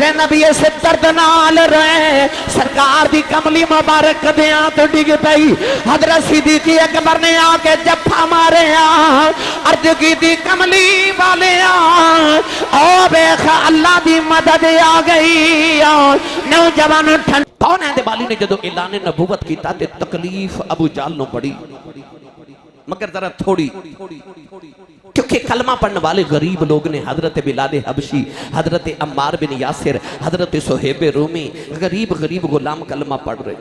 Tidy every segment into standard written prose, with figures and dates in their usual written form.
میرے نبی سے درد نال رہے سرکار دی کملی مبارک دیاں تو ڈگ پئی حضرت صدیق اکبر نے آ کے جفا مارے عرض کی دی کملی والے او بیخ اللہ دی مدد آ گئی نوجوان ٹھنڈ کون ہے دے بالی نے جدو اعلان نبوت کیتا تے تکلیف ابو جہل نو پڑی مگر ذرا تھوڑی کیونکہ کلمہ پڑھنے والے غریب لوگ نے حضرت بلال حبشی حضرت عمار بن یاسر حضرت صہیب رومی غریب غلام کلمہ پڑھ رہے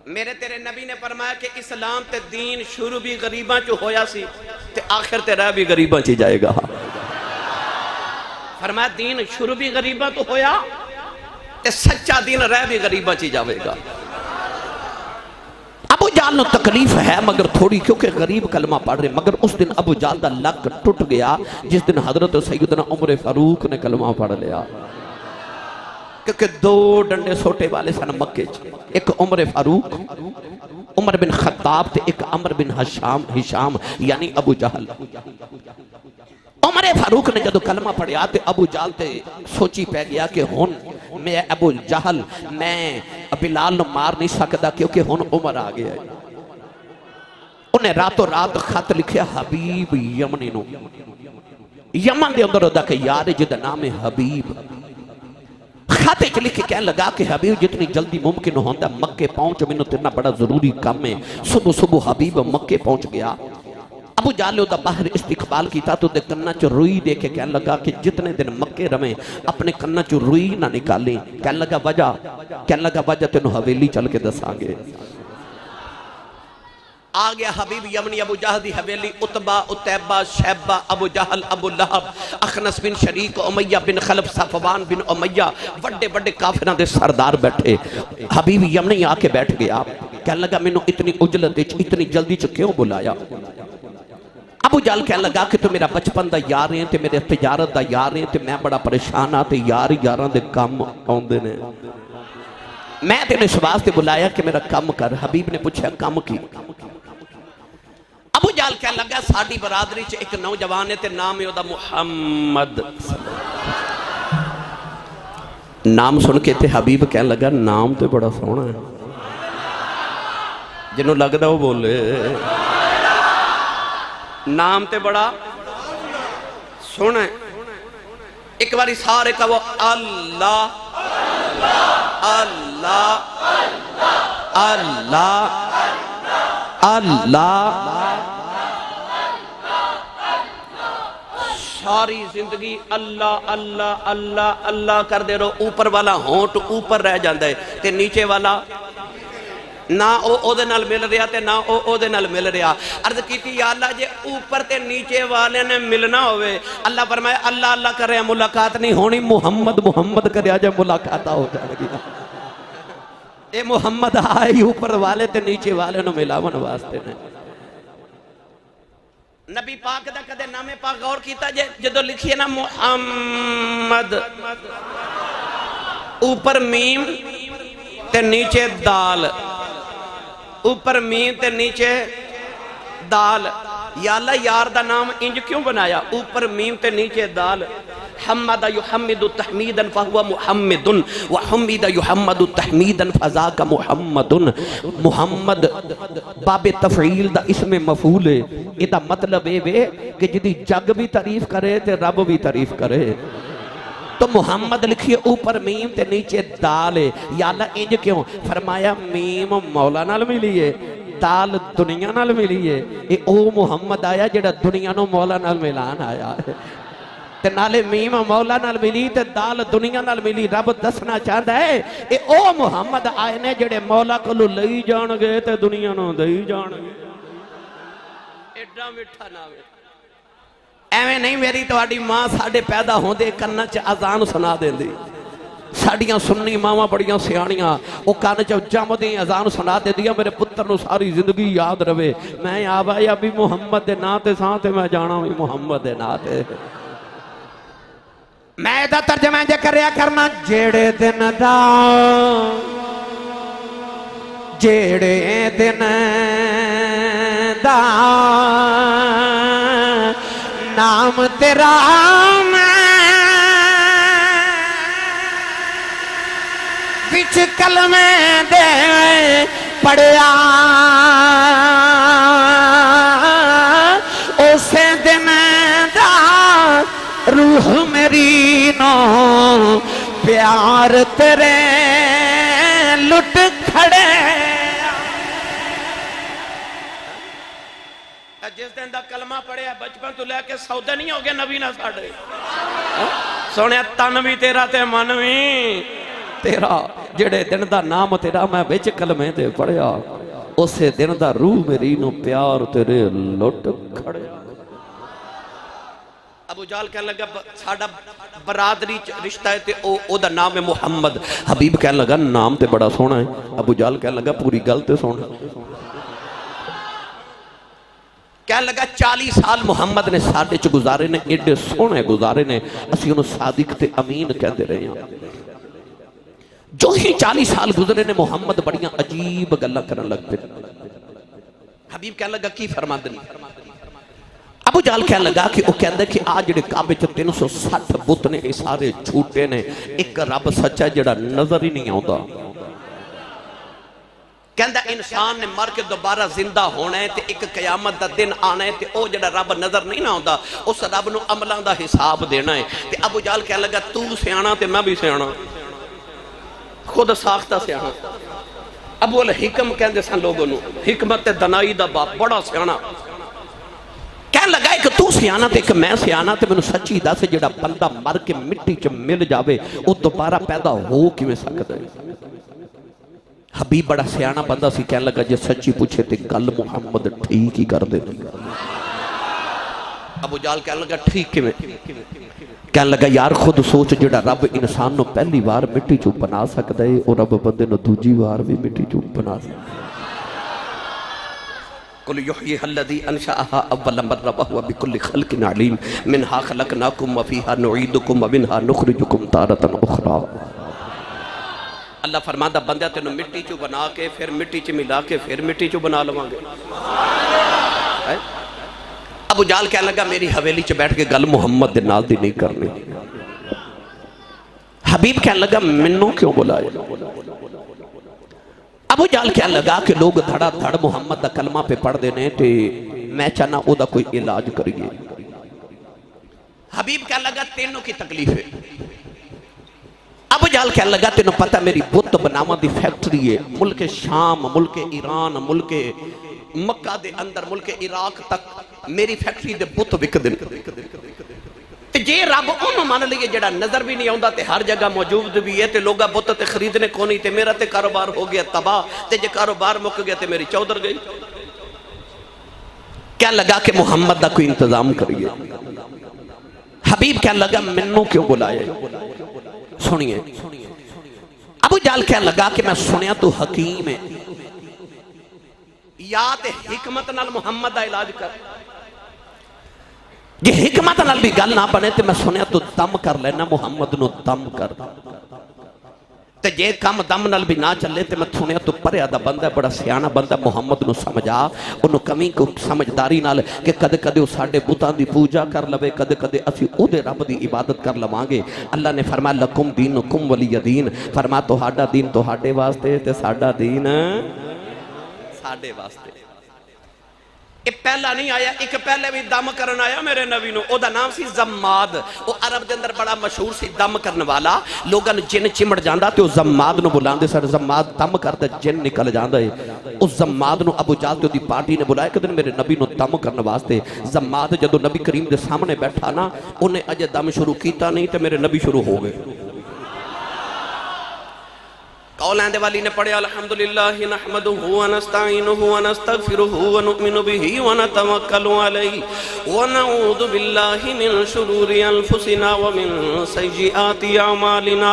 میرے تیرے نبی نے فرمایا کہ اسلام تے دین شروع بھی غریباں چو ہویا سی تے آخر تے رہ بھی غریباں چی جائے گا فرمایا دین شروع بھی غریباں تو ہویا تے سچا دین رہ بھی غریباں چی جاوے گا ابو جہل نو تکلیف ہے مگر تھوڑی کیونکہ غریب کلمہ پڑھ رہے مگر اس دن ابو جہل دا لک ٹوٹ گیا جس دن حضرت سیدنا عمر فاروق نے کلمہ پڑھ لیا کیونکہ دو ڈنڈے سوٹے والے سن مکے ایک عمر فاروق عمر بن خطاب تے ایک عمر بن ہشام یعنی ابو جہل عمر فاروق نے جدو کلمہ پڑھیا تے ابو جہل تے سوچی پہ گیا کہ ہن میں ابو جہل میں بلال نو مار نہیں سکتا کیونکہ ہن عمر آ گیا ہے انہیں راتوں رات خط لکھیا حبیب یمنی نو یمن دے اندر ہوتا کہ یار جدہ نام حبیب خط ایک لکھ کے کہنے لگا کہ حبیب جتنی جلدی ممکن ہوتا مکے پہنچ میں تیرنا بڑا ضروری کام ہے صبح حبیب مکے پہنچ گیا ابو جہل دا باہر استقبال کیتا تو دے کنہ چو روئی دے کے کہنے لگا کہ جتنے دن مکے رمیں اپنے کنہ چو روئی نہ نکالیں کہنے لگا وجہ تینو حویلی چل کے دسا گے آگیا حبیب یمنی ابو جہل دی حویلی عتبہ عتیبہ شیبہ ابو جہل ابو لہب اخنس بن شریک امیہ بن خلف صفوان بن امیہ بڑے بڑے کافران دے سردار بیٹھے حبیب یمنی آ کے بیٹھ گیا کہنے لگا میں نے اتنی اجلت اتنی جلدی چو کیوں بلایا ابو جہل کہنے لگا کہ تو میرا بچپن دا یار ہیں تے میرے تجارت دا یار ہیں تے میں بڑا پریشان آتے یاران دے کام آندے نے میں تینے شواز تے بلایا کہ میرا کام کر حبیب نے پوچھا کام کی ابو جہل کہنے لگا ساڑی برادری چے ایک نوجوان ہے تے نام ہے دا محمد نام سن کے تے حبیب کہنے لگا نام تے بڑا سونا ہے جنہوں لگ دا وہ بولے نام تے بڑا سونا ہے ایک باری سارے کا وہ اللہ اللہ اللہ اللہ ساری زندگی اللہ اللہ اللہ اللہ کر دے رہو اوپر والا ہونٹ اوپر رہ جاندہ ہے تے نیچے والا نہ او دے نال مل رہا تے نہ او دے نال مل رہا عرض کیتی یا اللہ جے اوپر تے نیچے والے نے ملنا ہوئے اللہ فرمائے اللہ اللہ کر رہے ملاقات نہیں ہونی محمد کر رہا جے ملاقات ہو جائے گی اے محمد آئی اوپر والے تے نیچے والے نو ملاون واسطے نے نبی پاک دا کدے نام پاک غور کیتا جدو لکھیے نا محمد اوپر میم تے نیچے دال اوپر میم تے نیچے دال یا اللہ یار دا نام انج کیوں بنایا اوپر میم تے نیچے دال حمد یحمد تحمیدا فہو محمد وحمد یحمد تحمیدا فذاک محمد محمد باب تفعیل دا اسم مفعول ہے یہ دا مطلب ہے کہ جدی جگ بھی تعریف کرے تے رب بھی تعریف کرے تو محمد لکھیے اوپر میم تے نیچے دال ہے یا اللہ انج کیوں فرمایا میم مولا نال ملیے دال دنیا نال ملیے اے او محمد آیا جڑا دنیا نو مولا نال ملان آیا ہے تے نالے میم مولا نال ملی تے دال دنیا نال ملی رب دسنا چاہتا ہے اے او محمد آئے نے جڑے مولا کلو لئی جان گئے تے دنیا نو دئی جان گئے ایڈا مٹھا نام ہے ایویں نہیں میری تواڈی ماں ساڈے پیدا ہوندے کنا چ اذان سنا دیندی ساڑیاں سننی ماما بڑیاں سیانیاں وہ کان چ جمدی اذان سنا دیندیاں میرے پتر نو ساری زندگی یاد رہے میں آبایا بھی محمد دے نا تے ساں تے میں جانا بھی محمد دے نا تے میں دا ترجمہ جے کریا کرنا جیڑے دن دا نام تیرا میں بچ کلمے دے پڑھیا اسے دن دا روح میری نو پیار تیرے لٹ کھڑے جس دن دا کلمہ پڑھیا بچپن تو لے کے سودے نہیں ہو گیا نبی نہ ساڑھے سونے تن بھی تیرا تے من بھی تیرا جڑے دن دا نام تیرا میں بچ کلمے دے پڑھیا اسے دن دا روح میری نو پیار تیرے لٹ کھڑے ابو جال کہنے لگا ساڑھا برادری رشتہ ہے تے او دا نام ہے محمد حبیب کہنے لگا نام تے بڑا سونا ہے ابو جال کہنے لگا پوری گل تے سونا کہنے لگا 40 سال محمد نے ساڑھے چ گزارے نے ایڈے سونے گزارے نے اسی انہوں صادق تے امین کہندے رہے ہیں جو ہی 40 سال گزرے نے محمد بڑیاں عجیب گلہ کرن لگ پہ حبیب کہنے لگا کی فرما دنی ابو جال کہنے لگا کہ وہ کہندے کہ آج جڑے کعبے چ 360 بت نے یہ سارے جھوٹے نے ایک رب سچا جڑا نظر ہی نہیں آتا کہندہ انسان نے مر کے دوبارہ زندہ ہونا ہے تے ایک قیامت دا دن آنا ہے تے او جڑا رب نظر نہیں نہ ہوتا اس رب نو عملان دا حساب دینا ہے تے ابو جال کہنے لگا تو سیانا تے میں بھی سیانا خود ساختہ سیانا ابو الحکم کہندے سن لوگوں نو حکمت دنائی دا باپ بڑا سیانا کہنے لگا کہ تو سیانا تے کہ میں سیانا تے میں نو سچی دا سے جڑا بندہ مر کے مٹی چ مل جاوے وہ دوبارہ پیدا ہو کی میں سکتا ہے حبیب بڑا سیانا بندہ سی کہنے لگا جے سچی پوچھے تے گل محمد ٹھیک ہی کر دے ابو جال کہنے لگا ٹھیک کی میں کہنے لگا یار خود سوچ جڑا رب انسان نو پہلی بار مٹی چو بنا سکتا ہے اور رب بندے نو دوجی بار بھی مٹی چو بنا سکتا ہے قل یحییھا الذی انشأھا اول مرہ وہو بکل خلق علیم منھا خلقناکم وفیھا نعیدکم ومنھا نخرجکم تارۃ اخری اللہ فرماندہ بندہ تینوں مٹی چو بنا کے پھر مٹی چو ملا کے پھر مٹی چو بنا لواں گے ابو جال کہنے لگا میری حویلی چ بیٹھ کے گل محمد دے نال دی نہیں کرنی حبیب کہنے لگا منوں کیوں بلایا ابو جال کہنے لگا کہ لوگ دھڑا دھڑ محمد دا کلمہ پہ پڑھ دینے تے میں چاہنا او دا کوئی علاج کریے حبیب کہنے لگا تینوں کی تکلیف ہے ابو جال کہنے لگا تینوں پتہ میری بت بناما دی فیکٹری ہے ملک شام ملک ایران ملک مکہ دے اندر ملک عراق تک میری فیکٹری دے بت وک دن تے جے رب انہوں مان لیے جڑا نظر بھی نہیں آؤں تے ہر جگہ موجود بھی ہے تے لوگا بت تے خریدنے کو نہیں تے میرا تے کاروبار ہو گیا تباہ تے جے کاروبار مک گیا تے میری چودر گئی کیا لگا کہ محمد دا کوئی انتظام کریے حبیب کیا لگا منوں کیوں بلائے سنیے ابو جال کہنے لگا کہ میں سنیا تو حکیم ہے یا تے حکمت نال محمد دا علاج کر جی حکمت نال بھی گل نہ بنے تے میں سنیا تو دم کر لینا محمد نو دم کر تے جے کم دم نال بھی نہ چلے تے میں سنیا تو پریا دا بندہ بڑا سیانا بندہ محمد نو سمجھا انہوں کمی کو سمجھداری نال کہ کدے کدے وہ ساڑھے بوتان دی پوجا کر لوے کدے کدے اسی او دے رب دی عبادت کر لوانگے اللہ نے فرمایا لکم دینکم ولی دین فرمایا تو ہاڑا دین تو ہاڑے واسطے تے ساڑھا دین ساڑھے واسطے ایک پہلا نہیں آیا ایک پہلے بھی دم کرن آیا میرے نبی نو او دا نام سی زماد او عرب دے اندر بڑا مشہور سی دم کرن والا لوگاں جن چمڑ جاندہ تے او زماد نو بلاندے سر زماد دم کرتا جن نکل جاندہ ہے اس زماد نو ابو جال تے دی پارٹی نے بلایا کہ دن میرے نبی نو دم کرن واسطے زماد جدو نبی کریم دے سامنے بیٹھا نا انہیں اجے دم شروع کیتا نہیں تے میرے نبی شروع ہو گئے قول آندے والی نے پڑھے الحمدللہ نحمدہ ونستعینہ ونستغفرہ ونؤمن بہ ونتوکل علیہ ونعوذ باللہ من شرور انفسنا ومن سیئات اعمالنا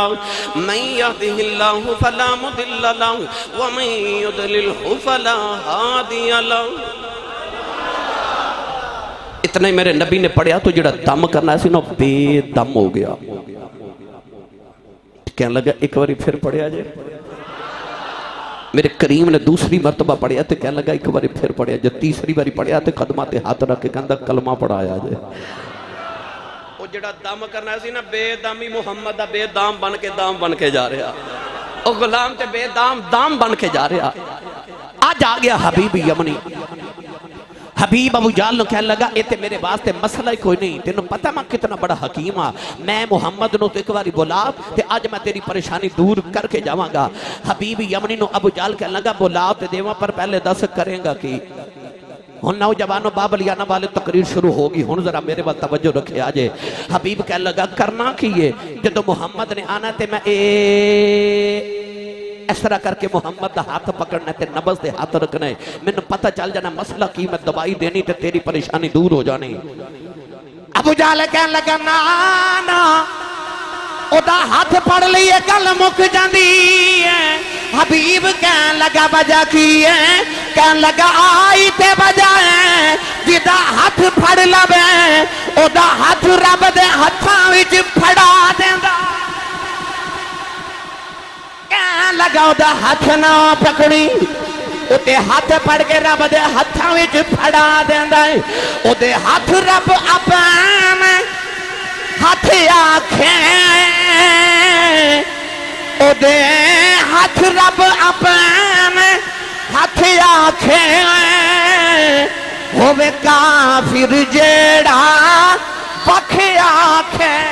من یہدہ اللہ فلا مضل لہ ومن یضللہ فلا ہادی لہ اتنے میرے نبی نے پڑھیا تو جڑا دم کرنا ہے سی نا بے دم ہو گیا کہنے لگا ایک باری پھر پڑھیا جائے میرے کریم نے دوسری مرتبہ پڑھیا تے کہنے لگا ایک باری پھر پڑھیا جائے تیسری باری پڑھیا تے قدمات ہاتھ رکھ کے کہندہ کلمہ پڑھایا جائے وہ جڑا دم کرنا سی نا بے دامی محمد دا بے دام بن کے جا رہا او غلام تے بے دام دام بن کے جا رہا. آج آ گیا حبیب یمنی. حبیب ابو جال نو کہنے لگا اے تے میرے واسطے مسئلہ ہی کوئی نہیں, تینوں پتہ میں کتنا بڑا حکیم ہاں, میں محمد نو تو ایک باری بلا تے آج میں تیری پریشانی دور کر کے جاواں گا. حبیب یمنی نو ابو جال کہنے لگا بلا تے دیواں پر پہلے دس کریں گا کی. ہن نوجوانوں بابلیانہ والے تقریر شروع ہوگی, ہن ذرا میرے بات توجہ رکھے آجے. حبیب کہنے لگا کرنا کیے جدو محمد نے آنا تے میں اس طرح کر کے محمد دا ہاتھ پکڑنا تے نبض دے ہاتھ رکھنا ہے, میں نے پتہ چل جانا مسئلہ کی, میں دوائی دینی تے تیری پریشانی دور ہو جانی. ابو جہل کہنے لگا نا او دا ہاتھ پڑ لیے گل مک جاندی ہے. حبیب کہنے لگا وجہ کی ہے, کہنے لگا آئی تے وجہ ہے جدا ہاتھ پھڑ لبے او دا ہاتھ رب دے ہتھاں وچ پھڑا دیندا. کہنے لگا او دا ہاتھ نہ پکڑی, او تے ہاتھ پھڑ کے رب دے ہتھاں وچ پھڑا دیندا ہے. او دے ہاتھ رب اپنے ہاتھ آکھیں, او دے ہاتھ رب اپنے ہاتھ آکھیں, ہووے کافر جیڑا پکھ آکھیں.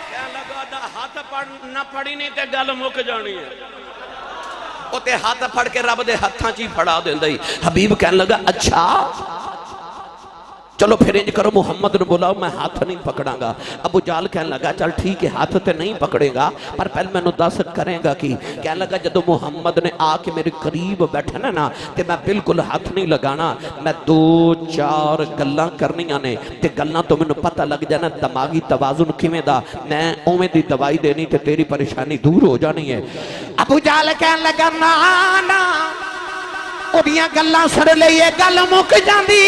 کیا لگا دا ہاتھ نہ پڑی نہیں تے گل مک جانی ہے, او تے ہاتھ پھڑ کے رب دے ہتھاں چی پھڑا دیندے. حبیب کہنے لگا اچھا چلو پھر انج کرو محمد نے بولا میں ہاتھ نہیں پکڑاں گا. ابو جال کہنے لگا چل ٹھیک ہے ہاتھ تے نہیں پکڑے گا پر پہلے میں نو دس کریں گا کی. کہنے لگا جدو محمد نے آ کے میرے قریب بیٹھنا نا تے میں بالکل ہاتھ نہیں لگانا, میں دو چار گلاں کرنیاں نے تے گلاں تو میں نو پتہ لگ جانا دماغی توازن کیویں دا, میں اوویں دی دوائی دینی تے تیری پریشانی دور ہو جانی ہے. ابو جال کہنے لگا نا اوڑیاں گلاں سڑ لئیے گل مک جاندی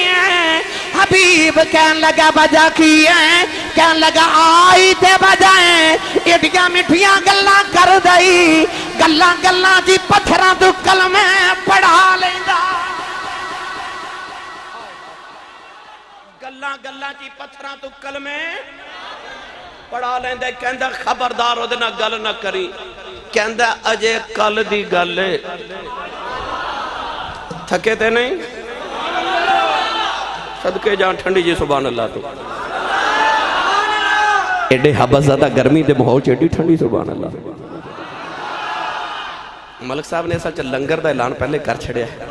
ہے. حبیب کہنے لگا وجہ کی ہے, کہنے لگا آئی تے وجہ ہے ایڈیاں مٹھیاں گلاں کر دئی, گلاں جی پتھراں تو کلمے پڑھا لیندا. گلاں جی پتھراں تو کلمے پڑھا لیندا. کہندا خبردار اودے نال گل نہ کری, کہندا اجے کل دی گل ہے, تھکے تے نہیں صدقے جان ٹھنڈی جی سبحان اللہ. تو ایڈے حبس زدہ گرمی دے ماحول چ ایڈی ٹھنڈی سبحان اللہ. ملک صاحب نے سچ لنگر دا اعلان پہلے کر چھڑیا ہے,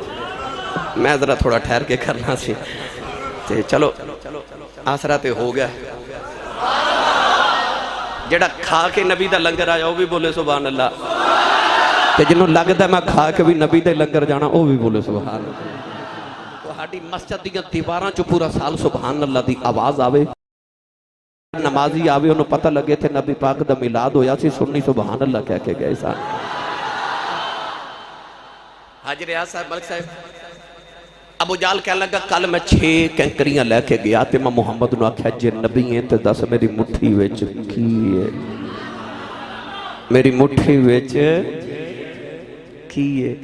میں ذرا تھوڑا ٹھہر کے کرنا سی تے چلو آسرا تے ہو گیا. جڑا کھا کے نبی دا لنگر آیا وہ بھی بولے سبحان اللہ, تے جنہوں لگتا میں کھا کے بھی نبی دے لنگر جانا وہ بھی بولے سبحان اللہ. ہاڑی مسجد دیاں دیواراں چو پورا سال سبحان اللہ دی آواز آوے, نمازی آوے انہوں پتہ لگے تھے نبی پاک دا میلاد ہویا سی, سننی سبحان اللہ کہہ کے گئے سان. حاجی ریاض صاحب ملک صاحب ابو جال کہنے لگا کل میں 6 کینکریاں لے کے گیا تے میں محمد نو آکھیا جے نبی ہیں تے دس میری مٹھی وچ کی ہے, میری مٹھی وچ کی ہے.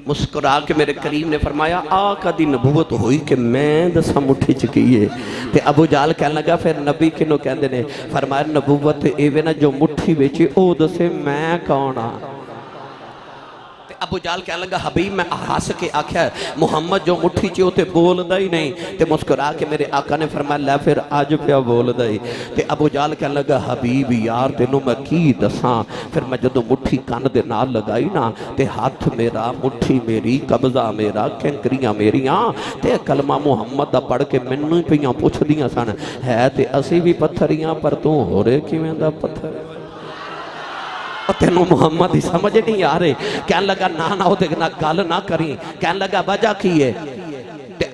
مسکرا کے میرے کریم نے فرمایا آقا دی نبوت ہوئی کہ میں دسا مٹھی چکیے. تے ابو جال کہنے لگا پھر نبی کنو کہندے نے, فرمایا نبوت ایویں نا جو مٹھی وچ او دسے میں کون ہاں. ابو جال کہنے لگا حبیب میں ہنس کے آکھیا محمد جو مٹھی چ تے بولدا ہی نہیں. تے مسکرا کے میرے آقا نے فرمایا لے پھر اج پیا بولدا ہی. تے ابو جال کہنے لگا حبیب یار تینوں میں کی دساں. پھر میں جدوں مٹھی کان دے نال لگائی نا تے ہاتھ میرا مٹھی میری قبضہ میرا کینکریاں میریاں تے کلمہ محمد دا پڑھ کے مینوں پیاں پوچھدیاں سن ہے تے اسی بھی پتھریاں پر تو ہورے کیویں دا پتھر. تینوں محمد ہی سمجھ نہیں آ رہے. کہنے لگا نا ہو دیکھنا گل نہ کریں. کہنے لگا وجہ کی ہے.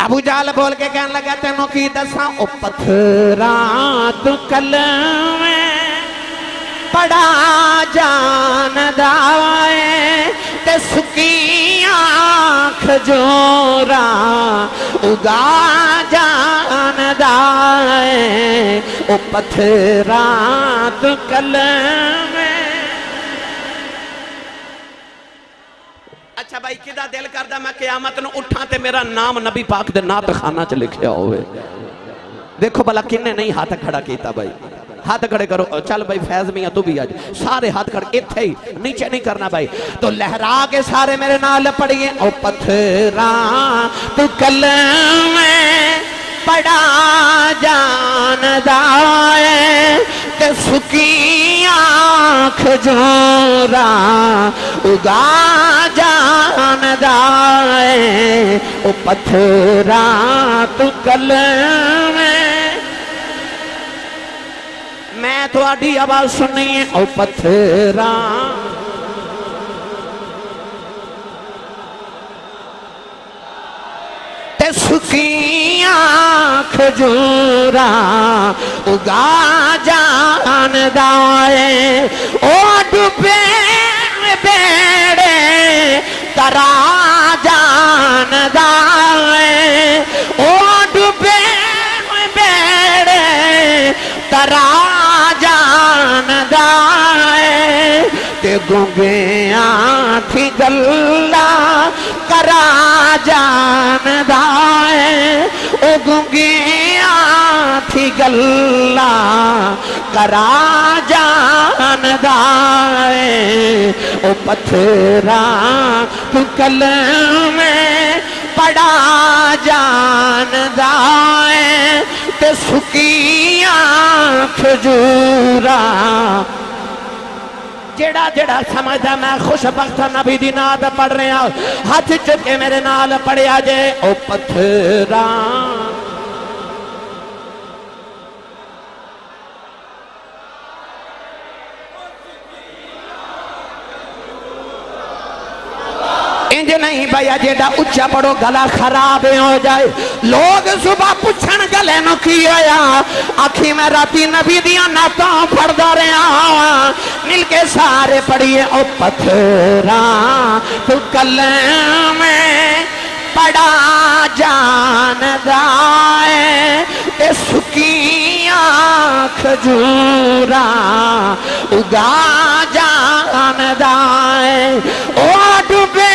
ابو جال بول کے کہنے لگا تینوں کی دساں او پتھراں تو کلمے پڑا جاندا ہے تے سکیاں کھجوراں اگا جاندا ہے او پتھراں تو کلمے. اچھا بھائی کدا دل کردا میں قیامت نو اٹھاں تے میرا نام نبی پاک دے نعت خانہ چ لکھیا ہوئے. دیکھو بھلا کنے نہیں ہاتھ کھڑا کیتا بھائی. ہاتھ کھڑے کرو. چل بھائی فیض میاں تو بھی آج سارے ہاتھ کھڑے اتھے ہی نیچے نہیں کرنا بھائی. تو لہرا کے سارے میرے نال پڑھیے. او پتھراں تو کلم بڑا جاندہ ہے تے سکیاں کھجوراں اگا جاندہ ہے. او پتھراں تو کلم میں تو آڈی آواز سنی ہے. او پتھراں تے سکیاں کھجوراں اگا جاندہ ہے. او ڈبے بیڑے ترا جاندہ ہے. او ڈبے بیڑے ترا جاندہ ہے. تے گنگیاں تھی گلہ کرا جاندہ ہے. او گنگیاں تھی گلہ کرا جاندہ ہے. او پتھراں تو کلم پڑا جاندہ ہے تے سکیاں کھجوراں. جڑا جڑا سمجھا میں خوش بخت نبی دی نعت پڑھ رہے ہیں ہاتھ چکے میرے نال پڑھیا جے. او پتھراں انج نہیں بھیا جیڑا اچھا پڑھو گلا خراب ہو جائے. لوگ صبح پوچھن گلے نو کی ہویا آکھی میں راتی نبی دیاں نعتاں پڑھ دا رہا مل کے سارے پڑھیے. او پتھراں تو کلم پڑا جاندہ ہے تے سکیاں کھجوراں اگا جاندہ ہے. او ڈبے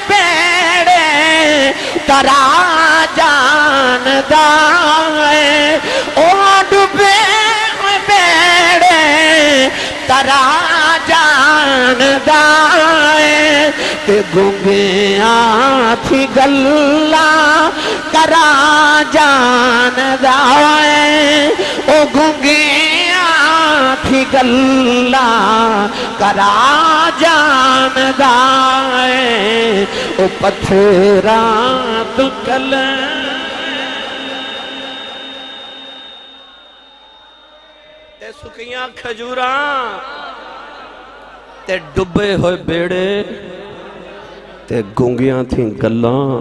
بیڑے ترا جاندہ ہے. او ڈبے بیڑے ترا جاندہ ہے. تے گنگیاں تھی گلہ کرا جاندہ ہے. او گنگیاں تھی گلہ کرا جاندہ ہے. او پتھراں تو کلم تے سکیاں کھجوراں تے ڈبے ہوئے بیڑے تے گونگیاں تھیں گلاں.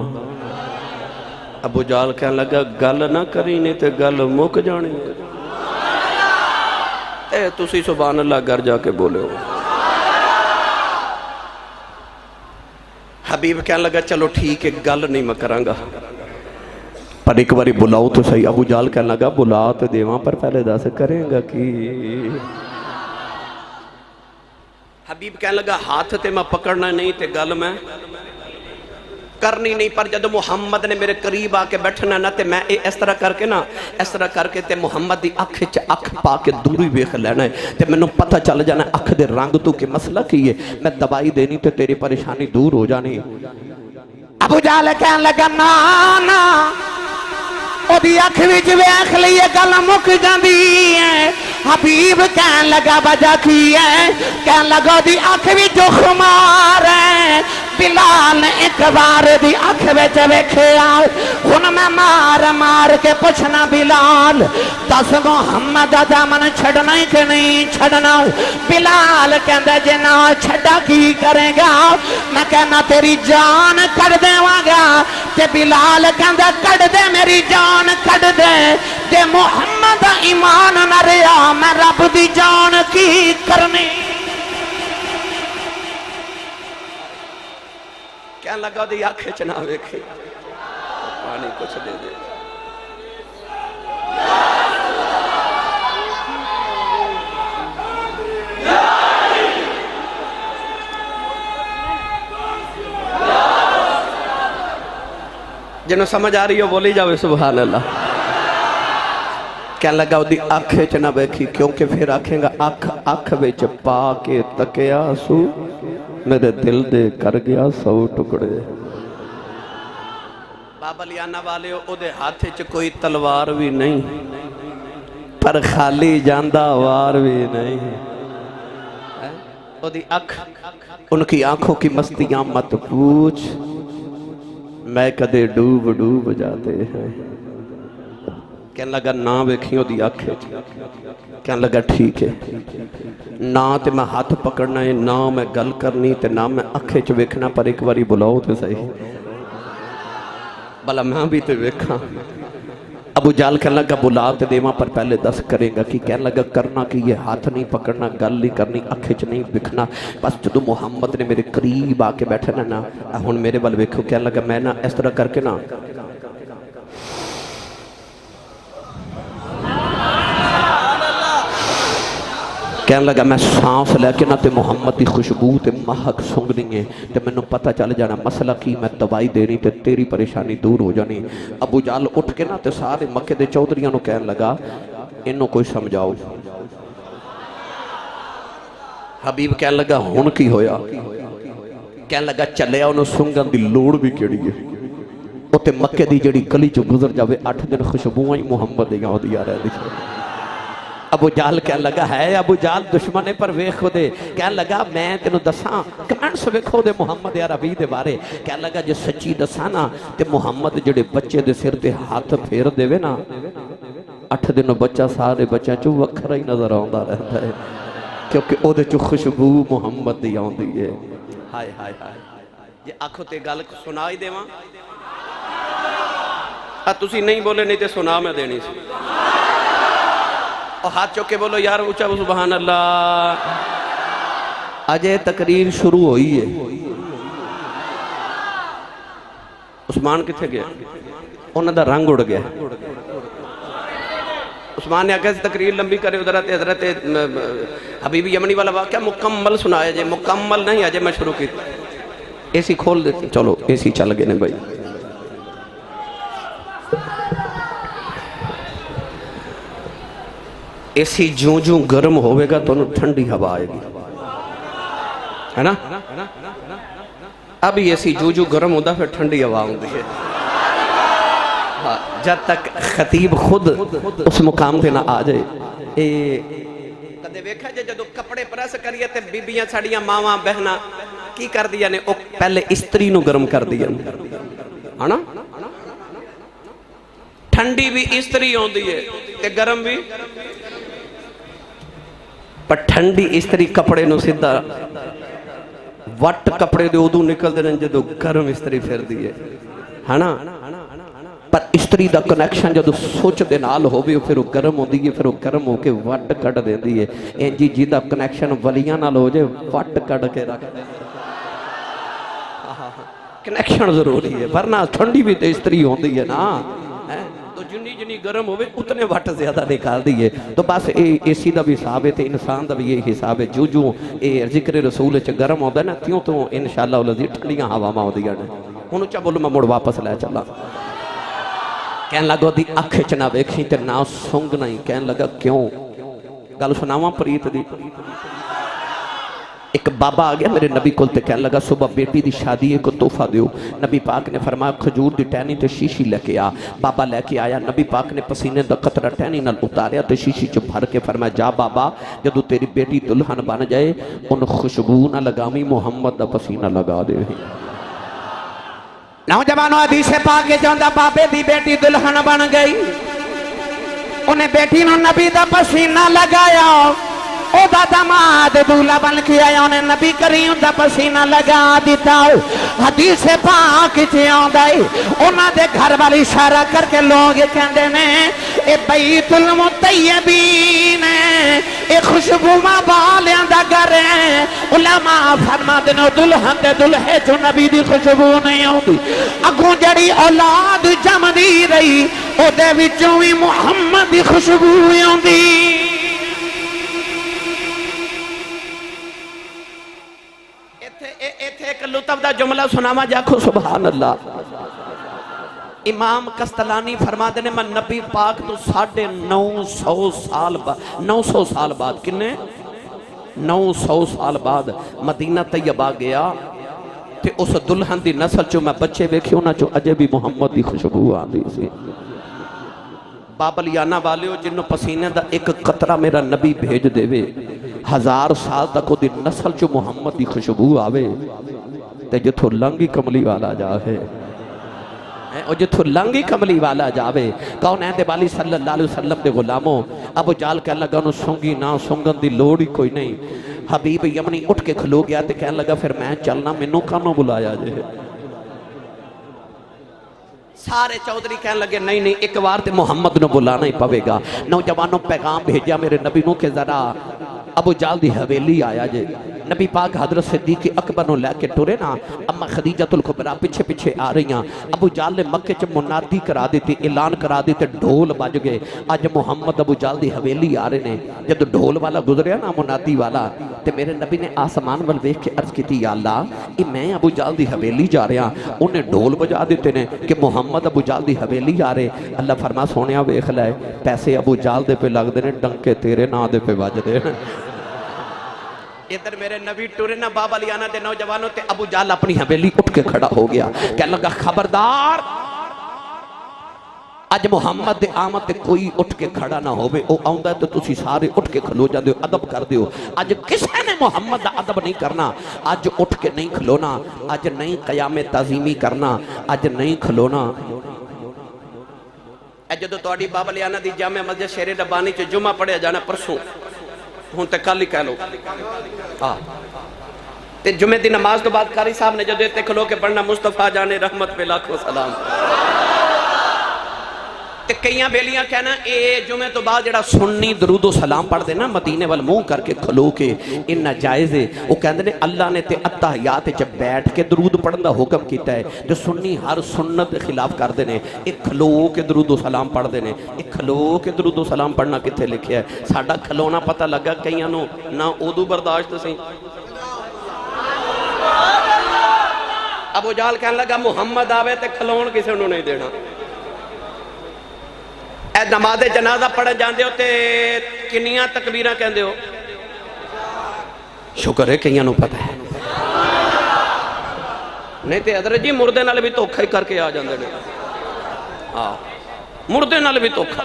ابو جال کہنے لگا گل نہ کری نہیں تے گل مک جانی. اے تسی سبحان اللہ گھر جا کے بولے ہو. حبیب کہنے لگا چلو ٹھیک ہے گل نہیں میں کرانگا پر ایک باری بلاؤ تو صحیح. ابو جال کہنے لگا بلا تو دیواں پر پہلے دس کریں گا کی. حبیب کہنے لگا ہاتھ تے میں پکڑنا نہیں تے گل میں کرنی نہیں پر جب محمد نے میرے قریب آکے بیٹھنا نا تے میں اس طرح کر کے نا اس طرح کر کے تے محمد دی اکھ چ اکھ پا کے دوری ویکھ لینا ہے تے میں نو پتہ چل جانا اکھ دے رنگ تو کہ مسئلہ کی ہے میں دوائی دینی تے تیری پریشانی دور ہو جانی. ابو جہل کہنے لگا نا او دی اکھ وچ ویکھ لئیے گل مک جاندی ہے. حبیب کہنے لگا وجہ کی ہے کہنے لگا دی اکھ وچ جو خمار ہے. بلال ایک بار دی اکھ وچ ویکھیا ہن میں مار مار کے پوچھنا بلال دس محمد دا دامن چھڑنا ہی کہ نہیں چھڑنا. بلال کہندا جے نہ چھڑا کی کرے گا میں کہنا تیری جان کر دیواں گا. تے بلال کہندا کڈ دے میری جان کڈ دے تے محمد ایمان نہ رہیا میں رب دی جان کی کرنی. کہنے لگا دی آنکھیں چنا ویکھی پانی کچھ دے دے. جنہوں سمجھ آ رہی ہو بولی جاوے سبحان اللہ. کہنے لگا دی اکھ چ نہ ویکھی کیونکہ پھر آکھیں گا اکھ اکھ وچ پا کے تکیا سو میرے دل دے کر گیا 100 ٹکڑے بابا لیانا والے او دے ہاتھ چ کوئی تلوار بھی نہیں پر خالی جاندہ وار بھی نہیں او دی اکھ ان کی آنکھوں کی مستیاں مت پوچھ میں کدے ڈوب ڈوب جاتے ہیں کہنے لگا نا ویکھیوں دی آنکھیں کہنے لگا ٹھیک ہے نا تے میں ہاتھ پکڑنا ہے نا میں گل کرنی تے نا میں آنکھیں چ ویکھنا پر ایک باری بلاؤ تے صحیح بلا میں بھی تے ویکھاں ابو جال کہنے لگا بلا تے دیواں پر پہلے دس کرے گا کہ کہنے لگا کرنا کہ یہ ہاتھ نہیں پکڑنا گل نہیں کرنی آنکھیں چ نہیں ویکھنا بس جدو محمد نے میرے قریب آ کے بیٹھے نا ہن میرے ول ویکھو کہنے لگا میں نا اس طرح کر کے نا کہنے لگا میں سانس لے کے نہ تے محمد دی خوشبو تے مہک سنگنی ہے تے میں نے پتہ چل جانا مسئلہ کی میں دوائی دینی تے تیری پریشانی دور ہو جانی ابو جال اٹھ کے نہ تے سارے مکے دے چودھریاں نو کہنے لگا انہوں کوئی سمجھاؤ حبیب کہنے لگا ہن کی ہویا کہنے لگا چلیا انہوں سنگن دی لوڑ بھی کیڑی ہے او تے مکے دی جڑی گلی چو گزر جاوے 8 دن خوشبوئیں محمد دی یاد دیا رہے دی ابو جال کہنے لگا ہے ابو جال دشمنے پر ویکھو دے کہنے لگا میں تینوں دساں کمنٹس ویکھو دے محمد عربی دے بارے کہنے لگا جو سچی دسانا تے محمد جڑے بچے دے سر تے ہاتھ پھیر دے وے نا 8 دن بچہ سارے بچہ چو وکھرا ہی نظر آندا رہتا ہے کیونکہ او دے چو خوشبو محمد دی آندی ہے ہائے ہائے ہائے یہ آنکھوں تے گل سنائی دے وہاں تسی نہیں بولے نہیں تے سنا میں دینی سی اور ہاتھ چوکے بولو یار اونچا سبحان اللہ اجے تقریر شروع ہوئی ہے عثمان کتھے گیا انہوں دا رنگ اڑ گیا عثمان نے آگے سے تقریر لمبی کرے حضرت حبیب یمنی والا واقعہ مکمل سنایا جائے مکمل نہیں آجے میں شروع کی اے سی کھول دیتی چلو اے سی چل گئے نے بھائی ایسی جوں جوں گرم ہوئے گا تو انہوں ٹھنڈی ہوا آئے گی ہے نا ابھی ایسی جوں جوں گرم ہوتا پھر ٹھنڈی ہوا ہوندی ہے جب تک خطیب خود اس مقام پہ نہ آ جائے کدے ویکھا جے جدو کپڑے پریس کریے تے بیبیاں ساڑیاں ماواں بہنا کی کر دیا نے پہلے استری نو گرم کر دیا ہے نا ٹھنڈی بھی استری ہوندی ہے تے گرم بھی پر ٹھنڈی استری کپڑے نو سدھا وٹ کپڑے دے ادو نکل دے رہن جدو گرم استری پھر دیئے ہے نا پر استری دا کنیکشن جدو سوچ دے نال ہو بھی پھر وہ گرم ہو دیئے پھر وہ گرم ہو کے وٹ کٹ دے دیئے این جی دا کنیکشن ولیاں نال ہو جائے وٹ کٹ کے رکھ دے کنیکشن ضروری ہے ورنہ ٹھنڈی بھی تے استری ہوں دی ہے نا تو جنی جنی گرم ہوئے اتنے وٹ زیادہ نکال دیئے تو بس اسی دا بھی حساب ہے تے انسان دا بھی یہ حساب ہے جو ذکر رسول چا گرم ہوتا ہے نا تیوں تو انشاءاللہ اللہ ٹھنڈیاں ہوا ماں دیا نے انہوں چا بولو میں مڑ واپس لے چلا کہنے لگا دی اکھ چ نہ ویکھی تے نہ سنگ نہیں کہنے لگا کیوں گل سناواں پریت دی ایک بابا آ گیا میرے نبی کل تے کہنے لگا صبح بیٹی دی شادی ہے کو تحفہ دیو نبی پاک نے فرمایا کھجور دی ٹہنی تے شیشی لے کے آ بابا لے کے آیا نبی پاک نے پسینے دا قطرہ ٹہنی نال اتاریا تے شیشی چ بھر کے فرمایا جا بابا جدو تیری بیٹی دلہن بن جائے ان خوشبو نہ لگامی محمد دا پسینہ لگا دے نوجوانوں حدیث پاک کے جوندا بابے دی بیٹی دلہن بن گئی انہیں بیٹی نو نبی دا پسینہ لگایا او دا دماد دولا بن کے آیا انہیں نبی کریم دا پسینہ لگا دیتا حدیث پاک چیاں دائی انہاں دے گھر والی اشارہ کر کے لوگ کہندے نے اے بیت المطیبین اے خوشبو ماں بالیاں دا گھر ہے علماء فرما دنو دلہن دے دلہے جو نبی دی خوشبو نہیں ہوندی اگوں جڑی اولاد جم دی رہی او دے وچوں ہی محمد دی خوشبو ہوندی ایک لطف دا جملہ سناما جاکھو سبحان اللہ امام قسطلانی فرما دینے میں نبی پاک تو 950 سال بعد 900 سال بعد کنے 900 سال بعد مدینہ طیبہ گیا تے اس دلہن دی نسل چو میں بچے ویکھیوں نہ چو اجے بھی محمد دی خوشبو آدھی سی بابلیانہ والے ہو جنہوں پسینے دا ایک قطرہ میرا نبی بھیج دے وے 1000 سال تک دی نسل چو محمد دی خوشبو آوے تے جتھو لنگی کملی والا جاوے اور جتھو لنگی کملی والا جاوے کون ہے دے بالی صلی اللہ علیہ وسلم دے غلاموں ابو جال کہنے لگا انہوں سنگی نہ سنگن دی لوڑی کوئی نہیں حبیب یمنی اٹھ کے کھلو گیا تے کہنے لگا پھر میں چلنا منوں کانوں بلایا جے سارے چودھری کہنے لگے نہیں ایک وار تے محمد نو بلانا ہی پوے گا نوجوانوں پیغام بھیجیا میرے نبی نو کہ ذرا ابو جال دی حویلی آیا جے نبی پاک حضرت صدیق اکبر نو لے کے ٹورے نا اما خدیجۃ الکبریٰ پیچھے پیچھے آ رہی ہیں ابو جال نے مکے چ منادی کرا دیتی اعلان کرا دیتے ڈھول بج گئے آج محمد ابو جال دی حویلی آ رہے ہیں جب ڈھول والا گزریا نا منادی والا تے میرے نبی نے آسمان وال ویکھ کے عرض کیتی یا اللہ میں ابو جال دی حویلی جا رہا انہیں ڈھول بجا دیتے نے کہ محمد ابو جال دی حویلی آ رہے اللہ فرما سونیا ویکھ لے پیسے ابو جال دے پہ لگ دے نے ڈنکے تیرے نا دے پہ بج دے ادھر میرے نبی ٹورے نا بابا لیانا دے نوجوانوں تے ابو جال اپنی حویلی اٹھ کے کھڑا ہو گیا کہنے لگا خبردار اج محمد دے آمد تے کوئی اٹھ کے کھڑا نہ ہوئے او آؤندہ ہے تو تسی سارے اٹھ کے کھلو جا دیو ادب کر دیو اج کسے نے محمد دا ادب نہیں کرنا اج اٹھ کے نہیں کھلونا اج نہیں قیام تعظیمی کرنا اج نہیں کھلونا اے جدو توڑی بابا لیانا دی جامع مسجد شیر ربانی چو جمعہ پڑھے جانا پرسوں ہوں تے کل ہی کہہ لو تے جمعہ دی نماز تو بعد قاری صاحب نے جدو تے کھلو کے پڑھنا مصطفیٰ جانے رحمت پہ لاکھوں سلام تے کئیاں بیلیاں کہنا اے جمعہ تو بعد جڑا سنی درود و سلام پڑھ دینا مدینے والموں کر کے کھلو کے ان ناجائز ہے وہ کہندے نے اللہ نے تے اتحیات جب بیٹھ کے درود پڑھن دا حکم کیتا ہے جو سنی ہر سنت خلاف کر دینے ایک کھلو کے درود و سلام پڑھ دینے ایک کھلو کے درود و سلام پڑھنا کتے لکھیا ہے ساڑھا کھلونا پتہ لگا کئیاں نو نہ اودو برداشت سی ابو جال کہنے لگا محمد آوے تے کھلون کسے انہوں نہیں دینا اے نماز جنازہ پڑھے جاندے ہو تے کنیاں تکبیرہ کہندے ہو شکر ہے کئیاں نو پتہ ہے نہیں تے حضرت جی مردے نال بھی توکھا ہی کر کے آ جاندے نے مردے نال بھی توکھا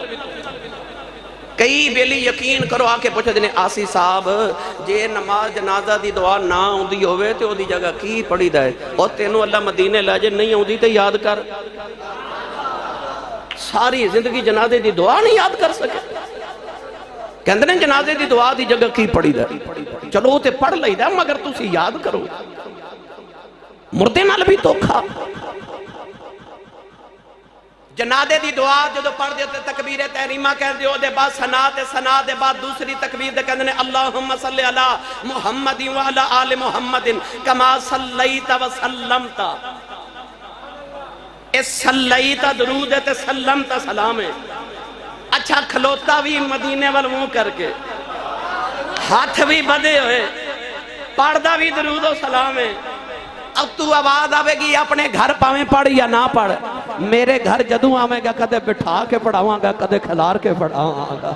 کئی بیلی یقین کرو آ کے پوچھا دینے آسی صاحب جے نماز جنازہ دی دعا نہ ہوندی ہوئے تے او دی جگہ کی پڑھی دائے اور تینوں اللہ مدینے لے جے نہیں ہوندی تے یاد کر ساری زندگی جنازے دی دعا نہیں یاد کر سکے کہندے نے جنازے دی دعا دی جگہ کی پڑھی دائے چلو تے پڑھ لئی دا مگر تسی یاد کرو مردے نال بھی توکھا جنازے دی دعا جدو پڑھ دیتے تکبیر تحریمہ کہہ دیو دے بعد سنا دے بعد دوسری تکبیر دے کہندے نے اللہم صلی علی محمد وعلی آل محمد کما صلیت و سلمتا اس صلیتا درود ہے تے سلمتا سلام ہے اچھا کھلوتا بھی مدینے والموں کر کے ہاتھ بھی بدے ہوئے پڑھدا بھی درود و سلام ہے اب تو آواز آوے گی اپنے گھر پاویں پڑھ یا نہ پڑھ میرے گھر جدوں آویں گا کدے بٹھا کے پڑھاواں گا کدے کھلار کے پڑھاواں گا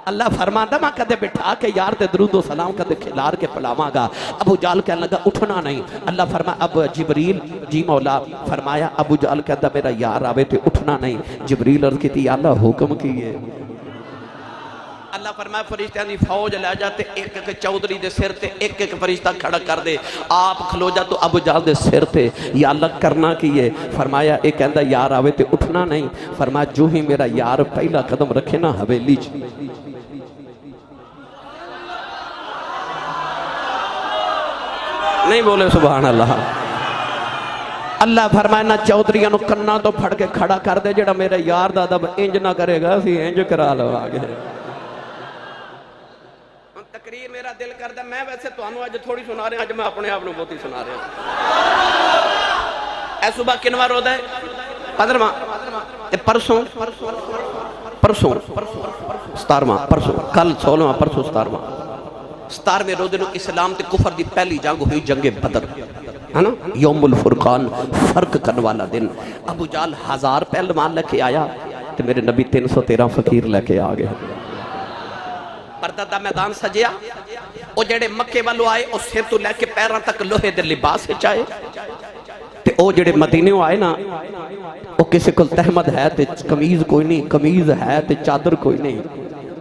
اللہ فرماتا میں کدے بٹھا کے یار دے درود و سلام کدے کھلار کے پڑھاواں گا ابو جال کہنے لگا اٹھنا نہیں اللہ فرمایا اب جبریل جی مولا فرمایا ابو جال کہتا میرا یار آوے تے اٹھنا نہیں جبریل عرض کی تھی یا اللہ حکم کیے اللہ فرمایا فرشتیاں دی فوج لے جاتے ایک ایک چودری دے سر تے ایک ایک فرشتہ کھڑا کر دے آپ کھلو جا تو ابو جال دے سر تے یا اللہ کرنا کیے فرمایا ایک کہندہ یار آوے تے اٹھنا نہیں فرمایا جو ہی میرا یار پہلا قدم رکھے نا حویلی نہیں بولے سبحان اللہ اللہ فرمایا نہ چودریاں نو کنا تو پھڑ کے کھڑا کر دے جڑا میرے یار دا دب انج نہ کرے گا سی انج کرا لو آگے تقریر میرا دل کر دے میں ویسے تو آنو آج تھوڑی سنا رہے ہیں آج میں اپنے آپ نو بہت ہی سنا رہے ہیں اے صبح کنوہ رو دے 15واں پرسوں 17واں پرسوں کل 16واں پرسوں 17واں 17ویں روزے نو اسلام تے کفر دی پہلی جنگ ہوئی جنگ بدر ہے نا یوم الفرقان فرق کرنے والا دن. ابو جال 1000 پہلوان لے کے آیا تو میرے نبی 313 فقیر لے کے آ گئے. پردہ دا میدان سجیا او جڑے مکے والو آئے او سر تو لے کے پیران تک لوہے دے لباس چاہے تے او جڑے مدینے آئے نا او کسی کل تحمد ہے تے کمیز کوئی نہیں, کمیز ہے تے چادر کوئی نہیں.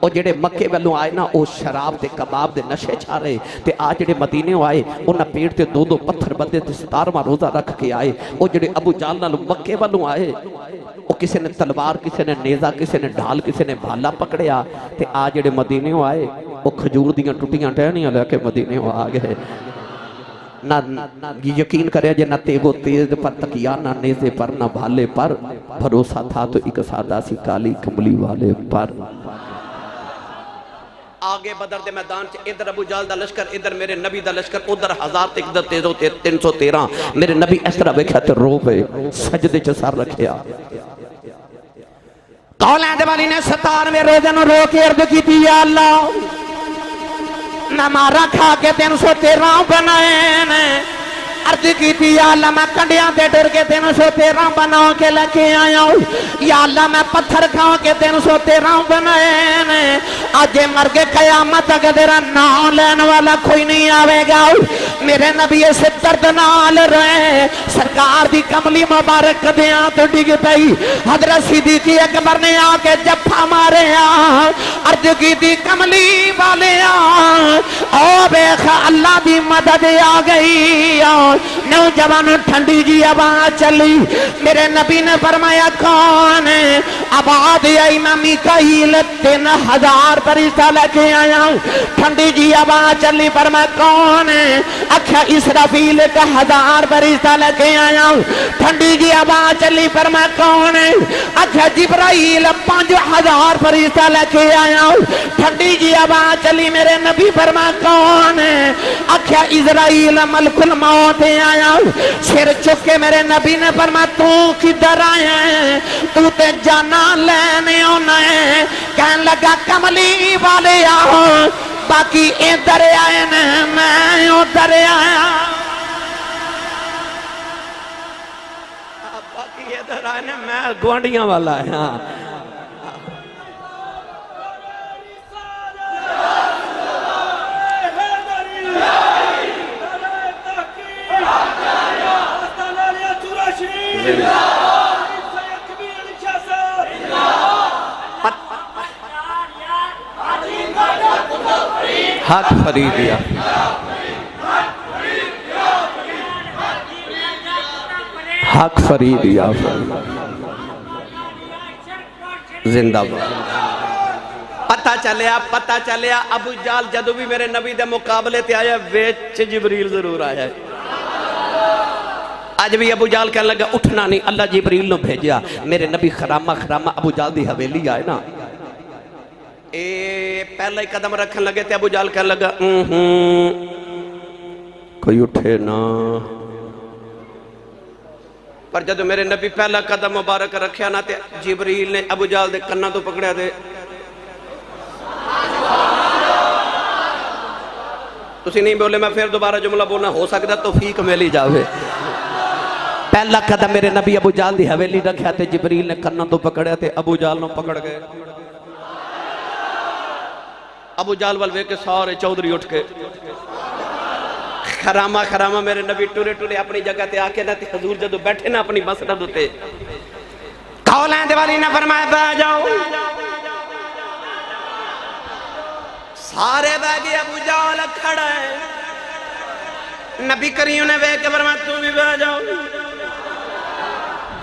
او جڑے مکے والوں آئے نا او شراب تے کباب دے نشے چھا رہے تے آج جڑے مدینے آئے انہاں پیٹ تے 2 پتھر بندے تے 17واں روزہ رکھ کے آئے. او جڑے ابو جال نال مکے والوں آئے او کسی نے تلوار, کسی نے نیزہ, کسی نے ڈھال, کسی نے بھالا پکڑیا تے آج جڑے مدینے آئے او کھجور دیاں ٹوٹیاں ٹہنیاں لے کے مدینے آ گئے. نہ یقین کرے جے نہ تیگو تیز پر تکیا, نہ نیزے پر, نہ بھالے پر, بھروسہ تھا تو ایک سادہ سی کالی کملی والے پر. آگے بدر دے میدان چ ادھر ابو جال دا لشکر, ادھر میرے نبی دا لشکر, ادھر 1000 ادھر 313. میرے نبی اس طرح ویکھیا تے رو پے, سجدے چ سر رکھیا. قولیں دے والی نے 97 روزے نوں رو کے عرض کیتی یا اللہ نہ مارا کھا کے 313 بنائے نے. عرض کیتی یا اللہ میں کنڈیاں تے ڈر کے 313 بنا کے لے کے آیا ہوں. یا اللہ میں پتھر کھا کے 313 بنائے نے. آج مر کے قیامت تک تیرا نام لینے والا کوئی نہیں آوے گا. میرے نبی سے درد نال رہے, سرکار دی کملی مبارک دیاں تو ڈگ پئی. حضرت صدیق اکبر نے آ کے جفا مارے عرض کیتی کملی والے او بیخ اللہ دی مدد آ گئی. نوجوان ٹھنڈی جی آواز چلی. میرے نبی نے فرمایا کون ہے؟ آواز آئی میں میکائیل 3000 فرشتہ لے کے آیا ہوں. ٹھنڈی جی آواز چلی. فرمایا کون ہے؟ اچھا اسرافیل کا 1000 فرشتہ لے کے آیا ہوں. ٹھنڈی جی آواز چلی. فرمایا کون ہے؟ اچھا جبرائیل 5000 فرشتہ لے کے آیا ہوں. ٹھنڈی جی آواز چلی. میرے نبی فرمایا کون ہے؟ اچھا اسرائیل ملک الموت آیا. سر چک کے میرے نبی نے فرمایا تو کدھر آیا ہے؟ تو تے جانا لینے ہونا ہے. کہنے لگا کملی والے آؤ باقی ادھر آئے نے میں ادھر آیا. باقی ادھر آئے نے میں گوانڈیاں والا آیا. حق فریدیا حق فریدیا زندہ باد. پتہ چلیا ابو جال جدو بھی میرے نبی دے مقابلے تے آیا ویچ جبریل ضرور آیا ہے. آج بھی ابو جال کہنے لگا اٹھنا نہیں, اللہ جبریل نو بھیجیا. میرے نبی خرامہ ابو جال دی حویلی آئے نا, پہلا ہی قدم رکھن لگے تھے. ابو جال کہنے لگا کوئی اٹھے نا. پر جدو میرے نبی پہلا قدم مبارک رکھیا نا تے جبریل نے ابو جال دے کناں تو پکڑیا دے. تسی نہیں بولے میں پھر دوبارہ جملہ بولنا ہو سکتا توفیق ملی جاوے. پہلا قدم میرے نبی ابو جال دی حویلی رکھیا تے جبریل نے کناں تو پکڑیا تے ابو جال نو پکڑ گئے. ابو جال والوے کے سارے چودھری اٹھ کے خرامہ میرے نبی ٹورے اپنی جگہ تے آکے نہ تے حضور جدو بیٹھے نا اپنی مسند ہوتے قولیں دیوالی نے فرمایا بہ جاؤ. سارے بہ گئے. ابو جال کھڑا ہے. نبی کریم نے بہ کے فرمایا تو بھی بہ جاؤ.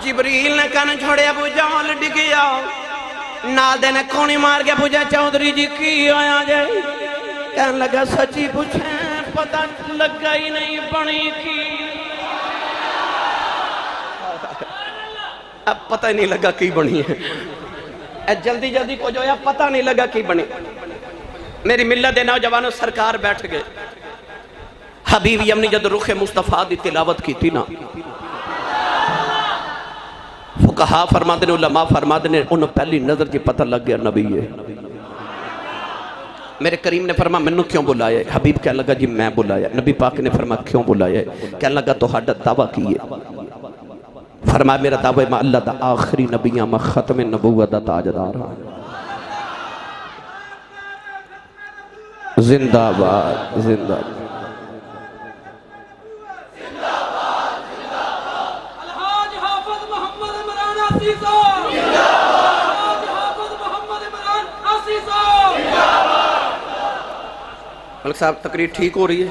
جبریل نے کن چھوڑے. ابو جال ڈگیا. نال دے نے کونی مار کے پوچھا چودھری جی کی آیا جائے. کہنے لگا سچی پوچھیں پتہ لگا ہی نہیں بنی کی. اب پتہ ہی نہیں لگا کی بنی ہے. جلدی کو جو ہے پتہ نہیں لگا کی بنی. میری ملت دے نوجوانوں سرکار بیٹھ گئے. حبیب یمنی جد رخ مصطفیٰ دی تلاوت کی تھی نا, فقہا فرماتے نے, علماء فرماتے نے, انہوں پہلی نظر کی پتہ لگ گیا نبی ہے. میرے کریم نے فرمایا مینوں کیوں بلایا ہے؟ حبیب کہنے لگا جی میں بلایا. نبی پاک نے فرمایا کیوں بلایا ہے؟ کہنے لگا تہاڈا دعویٰ کی ہے؟ فرمایا میرا دعویٰ میں اللہ دا آخری نبی ہاں، میں ختم نبوت دا تاجدار ہاں. زندہ باد زندہ باد. الحاج حافظ محمد عمران عاصی صاحب الحاج حافظ محمد عمران عاصی صاحب. ملک صاحب تقریر ٹھیک ہو رہی ہے؟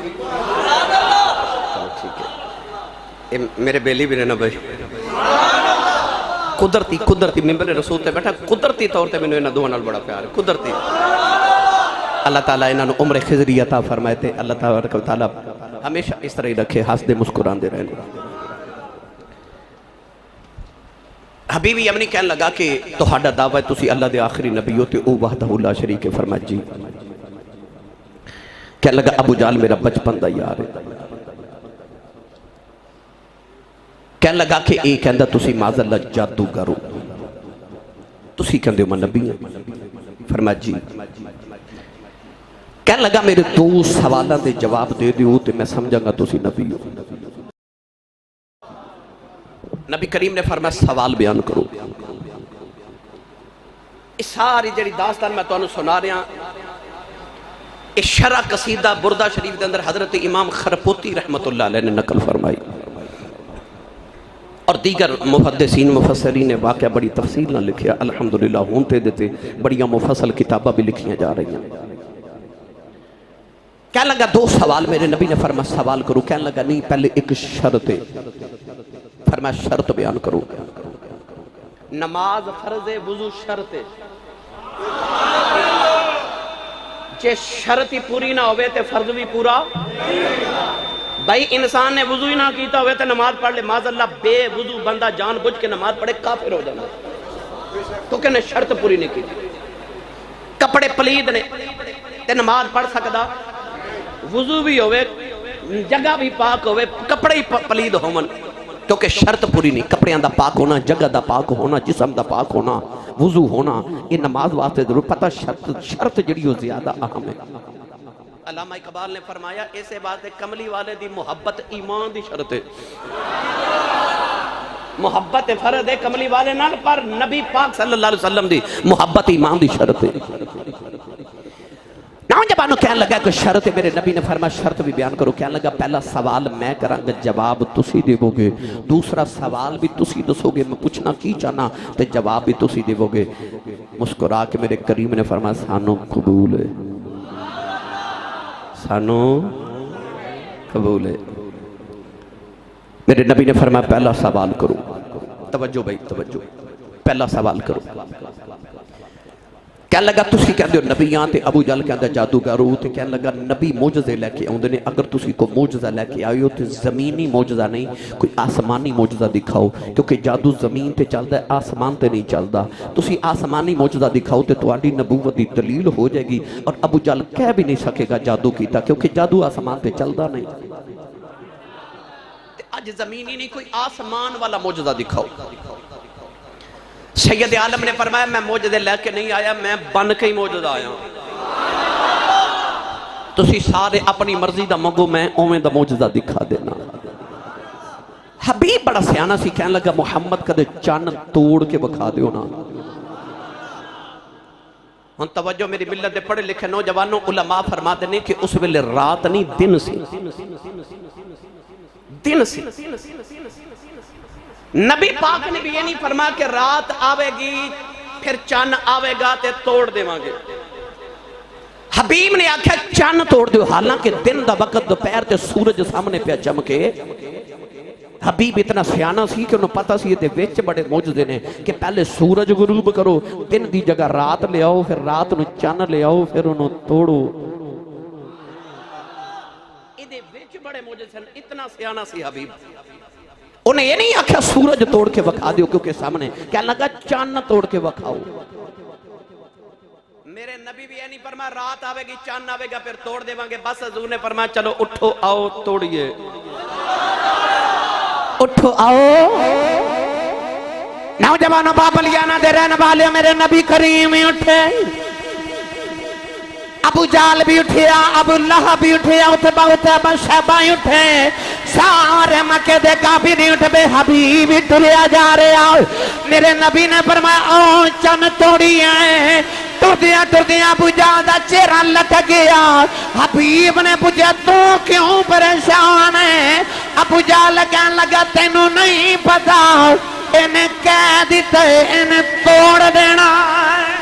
چلو ٹھیک ہے. یہ میرے بیلی بھی رہنا بھائی قدرتی ممبر رسول تے بیٹھا قدرتی طور تے میں نے دو نال بڑا پیار ہے. قدرتی اللہ تعالیٰ انہوں نے عمر خضری عطا فرمائے تھے. اللہ تعالیٰ ہمیشہ اس طرح ہی رکھے، ہنس دے مسکران دے رہنے. حبیب یمنی کہنے لگا کہ تہاڈا دعویٰ ہے تسی اللہ دے آخری نبی ہوتے او وحدہ لا شریک ہے. فرمایا جی. کہنے لگا ابو جہل میرا بچپن دا یار ہے. کہنے لگا کہ اے کہندا تسی معاذ اللہ جادوگر ہو، تسی کہندے ہو میں نبی ہوں. فرمایا جی. کہنے لگا میرے دو سوالوں دے جواب دے دیو تے میں سمجھا گا تسی نبی ہو. نبی کریم نے فرمایا سوال بیان کرو. اس ساری جڑی داستان میں تانوں سنا رہا اس شرح قصیدہ بردہ شریف دے اندر حضرت امام خرپوتی رحمت اللہ علیہ نے نقل فرمائی اور دیگر محدثین مفسرین نے واقعہ بڑی تفصیل نہ لکھیا. الحمدللہ ہونتے دیتے بڑیاں مفصل کتابہ بھی لکھیاں جا رہی ہیں. کہنے لگا دو سوال میرے نبی نے فرمایا سوال کرو. کہنے لگا نہیں پہلے ایک شرط ہے. فرمایا شرط بیان کرو. نماز فرض ہے، وضو شرط ہے. جے شرط ہی پوری نہ ہوئے تے فرض بھی پورا. بھائی انسان نے وضو ہی نہ کیتا ہوئے تے نماز پڑھ لے، معاذ اللہ بے وضو بندہ جان بجھ کے نماز پڑھے کافر ہو جانا کیونکہ نے شرط پوری نہیں کی. کپڑے پلید نے تے نماز پڑھ سکدا؟ وضو بھی ہوئے، جگہ بھی پاک ہوئے، کپڑے ہی پلید ہومن کیونکہ شرط پوری نہیں. کپڑیاں دا پاک ہونا، جگہ دا پاک ہونا، جسم دا پاک ہونا، وضو ہونا، یہ نماز واسطے ضرور پتہ. شرط جڑی ہو زیادہ اہم ہے. علامہ اقبال نے فرمایا ایسے بات ہے کملی والے دی محبت ایمان دی شرط ہے. محبت فرض ہے کملی والے نال، پر نبی پاک صلی اللہ علیہ وسلم دی محبت ایمان دی شرط ہے. نوجوانوں کہنے لگا کہ شرط ہے. میرے نبی نے فرمایا شرط بھی بیان کرو. کہنے لگا پہلا سوال میں کراں گا، جواب تسی دیو گے. دوسرا سوال بھی تسی دسو گے، میں پوچھنا کی چاہنا تے جواب بھی تسی دیو گے. مسکرا کے میرے کریم نے فرمایا سانو قبول ہے، سانو قبول ہے. میرے نبی نے فرمایا پہلا سوال کرو. توجہ بھائی توجہ، پہلا سوال کرو. کہنے لگا تسی کہندے ہو نبیاں تے ابو جہل کہندا جادوگر ہو. تے کہنے لگا نبی معجزے لے کے اوندے نے، اگر تسی کو معجزہ لے کے آئے ہو تے زمینی معجزہ نہیں کوئی آسمانی معجزہ دکھاؤ کیونکہ جادو زمین تے چلدا ہے، آسمان تے نہیں چلدا. تسی آسمانی معجزہ دکھاؤ تے تہاڈی نبوت دی دلیل ہو جائے گی اور ابو جہل کہہ بھی نہیں سکے گا جادو کیتا کیونکہ جادو آسمان تے چلدا نہیں. تے اج زمینی نہیں کوئی آسمان والا معجزہ دکھاؤ. سید عالم نے فرمایا میں معجزے لے کے نہیں آیا، میں بن کے ہی معجزہ آیا. تسی سارے اپنی مرضی دا منگو، میں اویں دا معجزہ دکھا دینا. حبیب بڑا سیانا سی، کہنے لگا محمد کدے چن توڑ کے بکھا دیو نا. ہن توجہ میری ملت دے پڑھے لکھے نوجوانوں، علماء فرماتے ہیں کہ اس ویلے رات نہیں دن سی. دن سی. نبی پاک نے بھی یہ نہیں فرمایا کہ رات آوے گی پھر چان آوے گا تے توڑ دے مانگے. حبیب نے آکھا چان توڑ دیو، حالانکہ دن دا وقت دوپہر تے سورج سامنے پہ چمکے. حبیب اتنا سیانا سی کہ انہوں پتہ سی یہ ویچ بڑے موجزے نے کہ پہلے سورج غروب کرو، دن دی جگہ رات لے آؤ، پھر رات نو چان لے آؤ، پھر انہوں توڑو. یہ ویچ بڑے موجزے نے، اتنا سیانا سی حبیب. انہیں یہ نہیں آکھا سورج توڑ کے وکھا دیو کیونکہ سامنے، کہنے لگا چاند توڑ کے وکھاؤ. میرے نبی بھی یہ نہیں فرمایا رات آوے گی چاند آوے گا پھر توڑ دے وانگے. بس حضور نے فرمایا چلو اٹھو آؤ توڑیے. اٹھو آؤ نوجوانوں بابلیانہ دے رہنے والے میرے نبی کریم ہی اٹھے. ابو جال بھی اٹھیا، ابو لہب بھی اٹھیا، اتبا شیبہ اٹھے، سارے مکے دے کافر نہیں اٹھ بے حبیب ٹریا جا رہے آؤ۔ میرے نبی نے فرمایا او چن توڑی ہے، ٹردیاں ابو جال دا چہرہ لٹک گیا۔ حبیب نے پوچھا تو کیوں پریشان ہے؟ ابو جال کہنے لگا تینوں نہیں پتا، انہیں کہہ دیتا ہے انہیں توڑ دینا ہے۔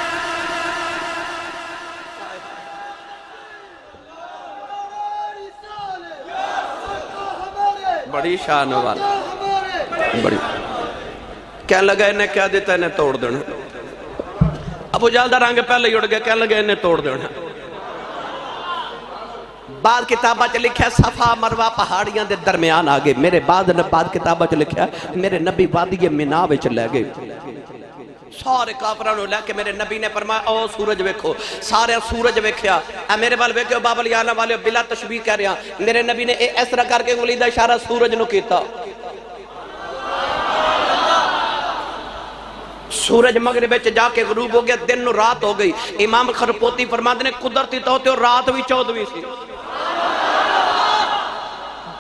بڑی شان والا، بڑی کہنے لگا انہیں کہہ دیتا انہیں توڑ دینا۔ ابو جہل دا رنگ پہلے ہی اڑ گیا، کہنے لگا انہیں توڑ دینا۔ بعد کتابہ چ لکھا صفا مروہ پہاڑیاں دے درمیان آگے، میرے بعد کتابہ چ لکھا میرے نبی وادی مینا وچ لے گئے، سارے کافرانوں لے کے میرے نبی نے فرمایا او سورج ویکھو، سارے سورج ویکھیا، اے میرے بال ویکھو بابل یانا والے بلا تشبیہ کہہ رہا، میرے نبی نے اس طرح کر کے انگلی دا اشارہ سورج نو کیتا، سورج مغرب وچ جا کے غروب ہو گیا، دن نو رات ہو گئی۔ امام خرپوتی فرماندے نے قدرتی طور تے رات بھی 14ویں سی،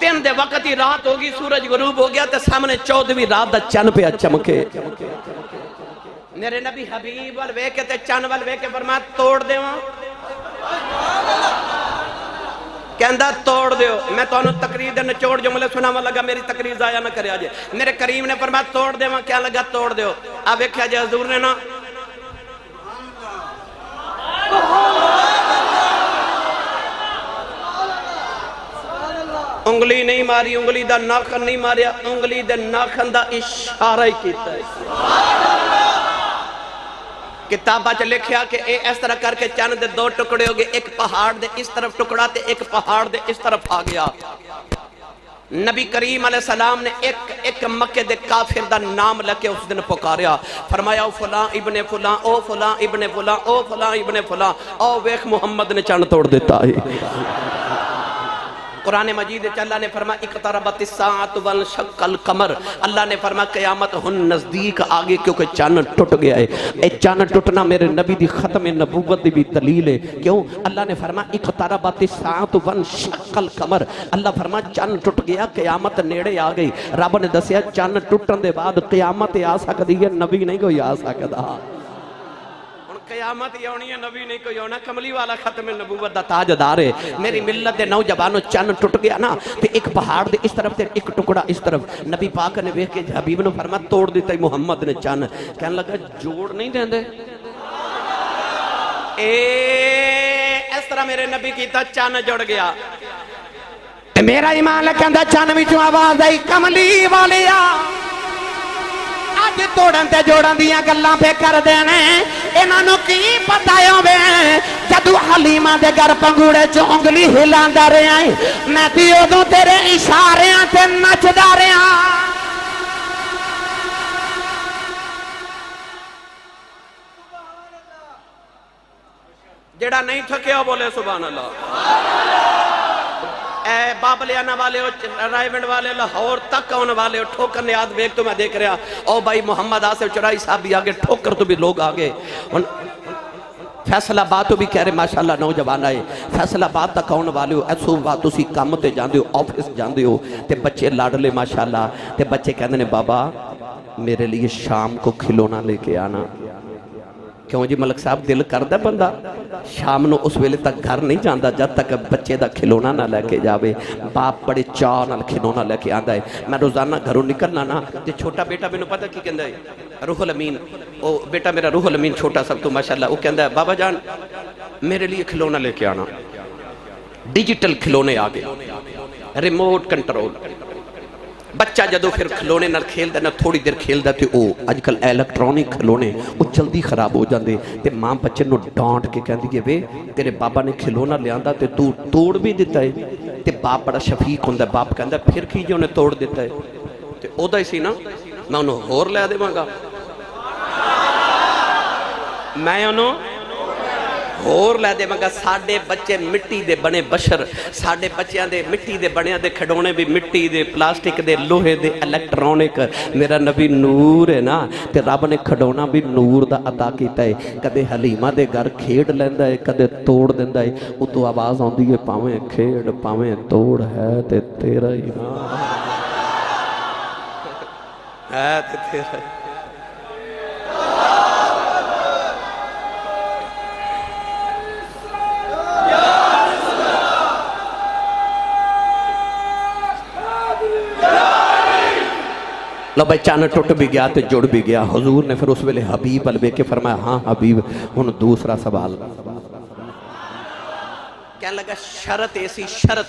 دن دے وقت ہی رات ہوگی، سورج غروب ہو گیا تے سامنے 14ویں رات دا چن پہ چمکے۔ میرے نبی حبیب وال وے کے تے چن وال وے کے فرمایا توڑ دیواں، کہندا توڑ دیو۔ میں تو انہوں تقریر دے نچوڑ جو ملے سنا لگا میری تقریر ضائع نہ کرے آجے، میرے کریم نے فرمایا توڑ دیواں، کیا لگا توڑ دیو۔ اب ایک جے حضور نے نا انگلی نہیں ماری، انگلی دا ناخن نہیں ماریا، انگلی دے ناخن دا اشارہ ہی کیتا ہے۔ کتابہ چ لکھیا کہ اے اس طرح کر کے چند دے دو ٹکڑے ہو گئے، ایک پہاڑ دے اس طرف ٹکڑا تے ایک پہاڑ دے اس طرف آ گیا۔ نبی کریم علیہ السلام نے ایک مکے دے کافر دا نام لکے اس دن پکاریا، فرمایا او فلاں ابن فلاں، او فلاں ابن فلاں، او فلاں ابن فلاں، او ویخ محمد نے چند توڑ دیتا ہے۔ قرآن مجید اللہ نے فرمایا اقتربت الساعۃ وانشق القمر، اللہ نے فرمایا قیامت ہن نزدیک آگے کیونکہ چاند ٹوٹ گیا ہے۔ اے چاند ٹوٹنا میرے نبی دی ختم نبوت دی بھی دلیل ہے، کیوں؟ اللہ نے فرمایا اقتربت الساعۃ وانشق القمر، اللہ فرمایا چاند ٹوٹ گیا، قیامت نیڑے آ گئی۔ رب نے دسیا چاند ٹوٹن دے بعد قیامت آ سکتی ہے، نبی نہیں کوئی آ سکتا۔ قیامت یونی ہے، نبی نہیں کوئی ہونا، کملی والا ختم نبوت دا تاجدار ہے۔ میری ملت دے نوجوانوں چند ٹوٹ گیا نا تے ایک پہاڑ دے اس طرف تے ایک ٹکڑا اس طرف، نبی پاک نے ویکھ کے حبیب نے فرمایا توڑ دیتا ہے محمد نے چند، کہنے لگا جوڑ نہیں دیندے، اس طرح میرے نبی کیتا چند جڑ گیا۔ میرا ایمان لکھندا چند وچوں آواز آئی کملی والیا اج توڑن تے جوڑن دیاں گلاں پہ کر دینے، انہاں نوں کی پتہ ہووے جدوں حلیمہ دے گھر پنگوڑے چ انگلی ہلاندا رہیا میں تے اودوں تیرے اشاریاں تے نچدا رہیا۔ جڑا نہیں تھکیا بولے سبحان اللہ۔ اے بابلیانہ والے ہو، رائیونڈ والے، لاہور تک آنے والے ہو، ٹھوکر نیاد بیگ تو میں دیکھ رہا، او بھائی محمد آصف چرائی صاحب بھی آگے، ٹھوکر تو بھی لوگ آگے، فیصلہ بات تو بھی کہہ رہے ماشاءاللہ نوجوان آئے، فیصلہ بات تک آنے والے ہو، ایسو بات اسی کام تے جاندے ہو، آفس جاندے ہو، تے بچے لاڈلے ماشاءاللہ، تے بچے کہنے نے بابا میرے لیے شام کو کھلونا لے کے آنا۔ کیوں جی ملک صاحب دل کردہ بندہ شام نو اس ویلے تک گھر نہیں جاندہ جب تک بچے دا کھلونا نہ لے کے جاوے، باپ بڑے چاہ نہ کھلونا لے کے آندہ ہے۔ میں روزانہ گھروں نکلنا نا تے چھوٹا بیٹا میں نے پتا کی کہندہ ہے روح الامین، او بیٹا میرا روح الامین چھوٹا سب تو ماشاءاللہ، وہ کہندہ ہے بابا جان میرے لیے کھلونا لے کے آنا، ڈیجیٹل کھلونے آگے، ریموٹ کنٹرول۔ بچہ جدو پھر کھلونے نہ کھیل دینا تھوڑی دیر کھیل دیتے او آج کل الیکٹرونک کھلونے وہ جلدی خراب ہو جاندے تے ماں بچے نو ڈانٹ کے کہندی کہ وے تیرے بابا نے کھلونا لے آندا تے تو توڑ بھی دیتا ہے تے باپ بڑا شفیق ہوندا ہے، باپ کہندا پھر کی جو نے توڑ دیتا ہے تے او دا ہی سی نا میں انہوں ہور لے دے مانگا، میں انہوں ਹੋਰ ਲੈ ਦੇਵਾਂਗਾ। ਸਾਡੇ ਬੱਚੇ ਮਿੱਟੀ ਦੇ ਬਣੇ ਬਸ਼ਰ, ਸਾਡੇ ਬੱਚਿਆਂ ਦੇ ਮਿੱਟੀ ਦੇ ਬਣਿਆਂ ਦੇ ਖਿਡੌਣੇ ਵੀ ਮਿੱਟੀ ਦੇ, ਪਲਾਸਟਿਕ ਦੇ, ਲੋਹੇ ਦੇ, ਇਲੈਕਟ੍ਰੋਨਿਕ। ਮੇਰਾ ਨਬੀ ਨੂਰ ਹੈ ਨਾ, ਤੇ ਰੱਬ ਨੇ ਖਿਡੌਣਾ ਵੀ ਨੂਰ ਦਾ ਅਤਾ ਕੀਤਾ ਹੈ। ਕਦੇ ਹਲੀਮਾ ਦੇ ਘਰ ਖੇਡ ਲੈਂਦਾ ਹੈ, ਕਦੇ ਤੋੜ ਦਿੰਦਾ ਹੈ। ਉਤੋਂ ਆਵਾਜ਼ ਆਉਂਦੀ ਹੈ, ਭਾਵੇਂ ਖੇਡ ਭਾਵੇਂ ਤੋੜ, ਹੈ ਤੇ ਤੇਰਾ ਹੀ ਨਾ, ہے تے تیرا لو بھائی چاند ٹوٹ بھی گیا تو جڑ بھی گیا۔ حضور نے پھر اس ویلے حبیب الوے کے فرمایا ہاں حبیب ہن دوسرا سوال کہنے لگا شرط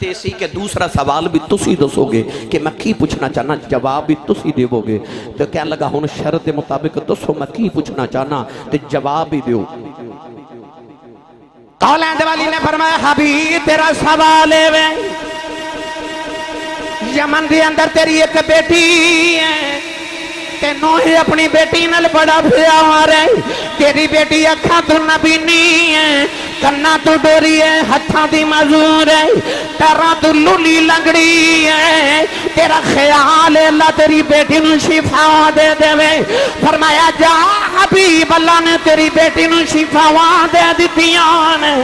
ایسی کہ دوسرا سوال بھی تسی دسو گے کہ میں کی پوچھنا چاہنا، جواب بھی تسی دیو گے۔ تو کہنے لگا ہن شرط مطابق دسو میں کی پوچھنا چاہنا تو جواب بھی دیو۔ قولین والی نے فرمایا حبیب تیرا سوال ہے، یمن دے اندر تیری ایک بیٹی ہے، تے نوح اپنی بیٹی نال بڑا بھیا ہوا رہے، تیری بیٹی اکھاں تو نبینی ہے، کنا تو ڈوری ہے، ہتھاں دی مزور ہے، تیرا تو لولی لنگڑی ہے، تیرا خیال ہے اللہ تیری بیٹی نو شفا دے دے وے۔ فرمایا جا حبیب اللہ نے تیری بیٹی نو شفا دے دیتیاں نے۔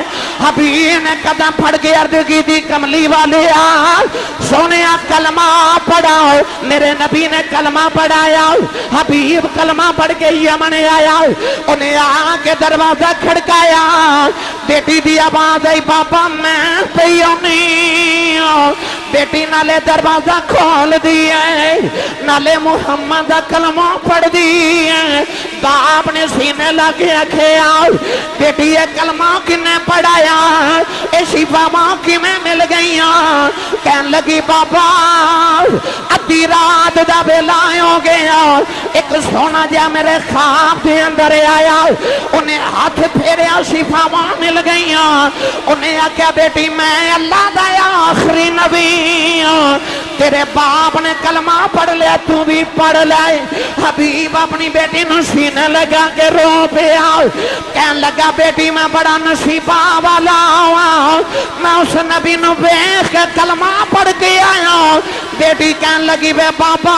حبیب نے قدم پھڑ کے عرض کی دی کملی والے آل سونیا کلمہ پڑھاؤ، میرے نبی نے کلمہ پڑھایا۔ حبیب کلمہ پڑھ کے یمن آیا، انہیں آ کے دروازہ کھڑکایا، بیٹی دی آواز آئی بابا میں پیونی ہوں۔ بیٹی نالے دروازہ کھول دیئے، نالے محمد کلمہ پڑھ دیئے۔ باپ نے سینے لگے رکھے آؤ، بیٹی یہ کلمہ کنے پڑھایا، اے شفا ماں کی میں مل گئیاں۔ کہن لگی بابا ادھی رات دا بیلائیں ہو گیا، ایک سونا جا میرے خواب دے اندر آیا، انہیں ہاتھ پھیرے شفا ماں مل گئیاں۔ انہیں آکھیا بیٹی میں اللہ دا آخری نبی ہوں، تیرے باپ نے کلمہ پڑھ لیا تو بھی پڑھ لائے۔ حبیب اپنی بیٹی نو سینے لگا کے رو پہ آؤ، کہن لگا بیٹی میں بڑا نصیبہ والا ہوں، میں اس نبی نو بیخ کے کلمہ پڑھ کے آیا ہوں۔ بیٹی کہن لگی بے بابا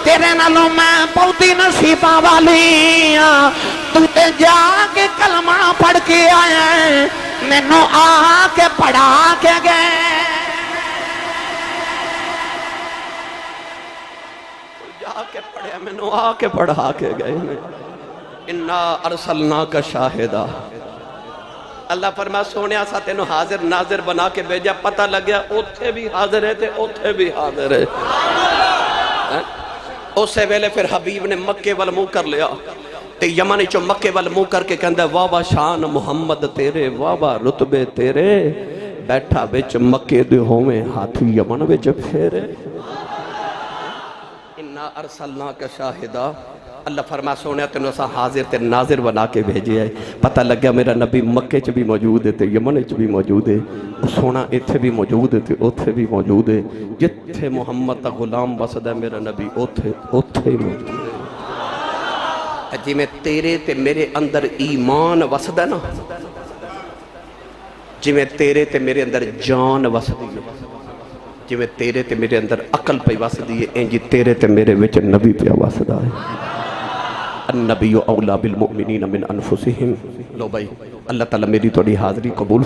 تیرے نالوں میں بہتی نصیبہ والی ہوں، تو تے جا کے کلمہ پڑھ کے آیا ہے، میں نو آ کے پڑھا کے گئے۔ جا کے پڑھے میں نو آ کے پڑھا کے گئے۔ اِنَّا أَرْسَلْنَاكَ شَاهِدًا، اللہ فرما سونیا سا تینو حاضر ناظر بنا کے بھیجا، پتہ لگیا اوتھے بھی حاضر ہے تے اوتھے بھی حاضر ہے۔ اس سے ویلے پھر حبیب نے مکے وال منہ کر لیا، تے یمن چو مکے وال منہ کر کے کہندہ واہ واہ شان محمد تیرے، واہ واہ رتبے تیرے، بیٹھا بچ مکے دے ہوئے ہاتھ یمن بچ پھیرے۔ اِنَّا أَرْسَلْنَاكَ شَاهِدًا، اللہ فرما سونے تینوں اسا حاضر تے ناظر بنا کے بھیجے ہے۔ پتہ لگیا میرا نبی مکے چ بھی موجود ہے تے یمن چ بھی موجود ہے، سونا ایتھے بھی موجود ہے تے اوتھے بھی موجود ہے، جتھے محمد تا غلام وسد ہے میرا نبی اوتھے ہی موجود ہے۔ جی میں تیرے تے میرے اندر ایمان وسد ہے نا، جی میں تیرے تے میرے اندر جان وسد ہے، جی میں تیرے تے میرے اندر عقل پہ وسد ہے، انجی تیرے تے میرے وچ نبی پہ وسد ہے۔ النبی اولا بالمؤمنین من انفسہم۔ لو بھائی اللہ تعالیٰ میری توڑی حاضری قبول